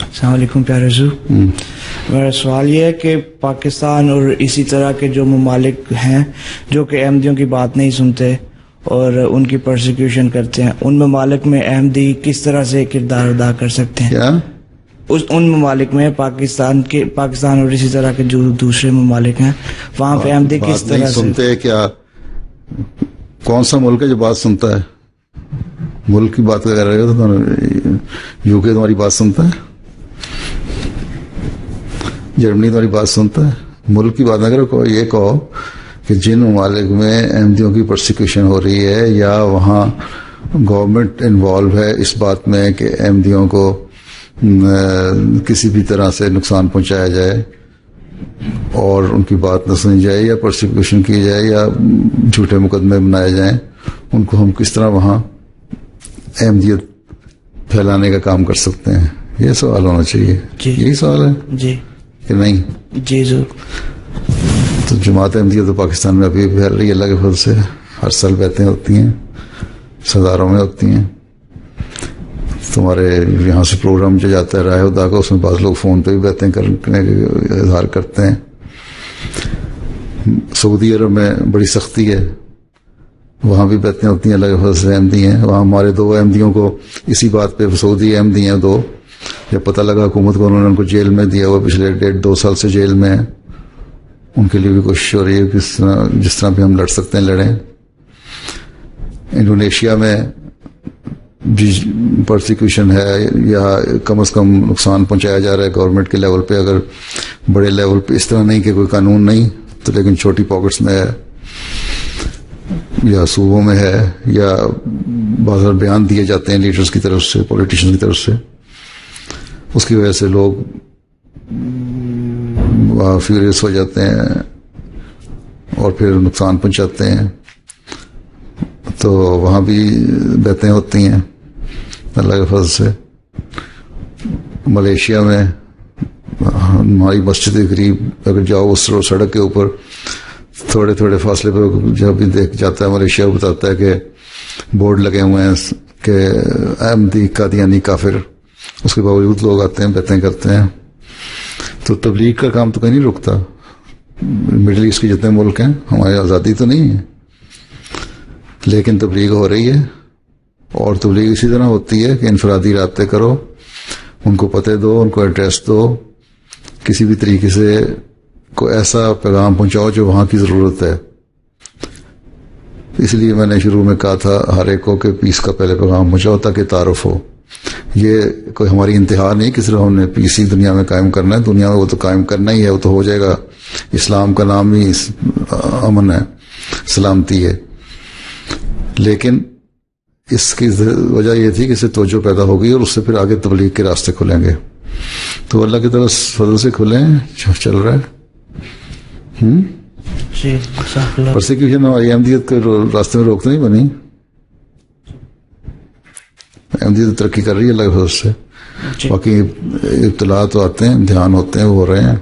السلام علیکم پیارے حضور. میرا سوال یہ ہے کہ پاکستان اور اسی طرح کے جو ممالک ہیں جو کہ احمدیوں کی بات نہیں سنتے اور ان کی پرسیکیوشن کرتے ہیں، ان ممالک میں احمدی کس طرح سے کردار ادا کر سکتے ہیں؟ کیا ان ممالک میں پاکستان اور اسی طرح کے جو دوسرے ممالک ہیں وہاں پہ احمدی کس طرح سے سنتے؟ کیا کون سا ملک ہے جو بات سنتا ہے؟ ملک کی بات کر رہے ہو تو یو کے تمہاری بات سنتا ہے، جرمنی تمہاری بات سنتا ہے. ملک کی بات نہ کرو، یہ کہو کہ جن ممالک میں احمدیوں کی پرسیکیوشن ہو رہی ہے یا وہاں گورنمنٹ انوالو ہے اس بات میں کہ احمدیوں کو کسی بھی طرح سے نقصان پہنچایا جائے اور ان کی بات نہ سنی جائے یا پرسیکیوشن کی جائے یا جھوٹے مقدمے بنائے جائیں، ان کو ہم کس طرح وہاں احمدیت پھیلانے کا کام کر سکتے ہیں؟ یہ سوال ہونا چاہیے. یہی سوال ہے جی کہ نہیں؟ جی ضرور. تو جماعت احمدیہ تو پاکستان میں ابھی پھیل رہی ہے اللہ کے فضل سے. ہر سال بیعتیں ہوتی ہیں، صداروں میں ہوتی ہیں. تمہارے یہاں سے پروگرام جو جاتا ہے رائے خدا کا، اس میں بعض لوگ فون پہ بھی بیعتیں کرنے کا اظہار کرتے ہیں. سعودی عرب میں بڑی سختی ہے، وہاں بھی بیعتیں ہوتی ہیں اللہ کے فضل سے. احمدی ہیں وہاں، ہمارے 2 احمدیوں کو اسی بات پہ، سعودی احمدی ہیں 2، جب پتہ لگا حکومت کو، انہوں نے ان کو جیل میں دیا ہوا، پچھلے 1.5-2 سال سے جیل میں ہیں. ان کے لیے بھی کوشش ہو رہی ہے جس طرح بھی ہم لڑ سکتے ہیں لڑیں. انڈونیشیا میں بھی پرسیکیوشن ہے یا کم از کم نقصان پہنچایا جا رہا ہے گورنمنٹ کے لیول پہ، اگر بڑے لیول پہ اس طرح نہیں کہ کوئی قانون نہیں تو لیکن چھوٹی پاکٹس میں ہے یا صوبوں میں ہے یا بعض بیان دیے جاتے ہیں لیڈرز کی طرف سے، پولیٹیشن کی طرف سے، اس کی وجہ سے لوگ فیوریس ہو جاتے ہیں اور پھر نقصان پہنچاتے ہیں. تو وہاں بھی بیعتیں ہوتی ہیں اللہ کے فضل سے. ملیشیا میں ہماری مسجد کے قریب اگر جاؤ اس سڑک کے اوپر تھوڑے تھوڑے فاصلے پہ جب بھی دیکھ جاتا ہے ملیشیا بتاتا ہے کہ بورڈ لگے ہوئے ہیں کہ احمدی قادیانی کافر، اس کے باوجود لوگ آتے ہیں بیعتیں کرتے ہیں. تو تبلیغ کا کام تو کہیں نہیں رکتا. مڈل ایسٹ کے جتنے ملک ہیں، ہماری آزادی تو نہیں ہے لیکن تبلیغ ہو رہی ہے، اور تبلیغ اسی طرح ہوتی ہے کہ انفرادی رابطے کرو، ان کو پتے دو، ان کو ایڈریس دو، کسی بھی طریقے سے کوئی ایسا پیغام پہنچاؤ جو وہاں کی ضرورت ہے. اس لیے میں نے شروع میں کہا تھا ہر ایک کو کہ پیس کا پہلے پیغام پہنچاؤ تاکہ تعارف ہو. یہ کوئی ہماری انتہا نہیں کہ صرف ہم نے پیس ہی دنیا میں قائم کرنا ہے. دنیا میں وہ تو قائم کرنا ہی ہے، وہ تو ہو جائے گا. اسلام کا نام ہی امن ہے، سلامتی ہے. لیکن اس کی وجہ یہ تھی کہ اس سے توجہ پیدا ہوگی اور اس سے پھر آگے تبلیغ کے راستے کھلیں گے. تو اللہ کی طرف فضل سے کھلیں، چل رہا ہے. پرسیکیوشن ہماری احمدیت کے راستے میں روک تو نہیں بنی. احمدیت ترقی کر رہی ہے اللہ کے فضل سے. باقی ابتلاء تو آتے ہیں، امتحان ہوتے ہیں، وہ ہو رہے ہیں.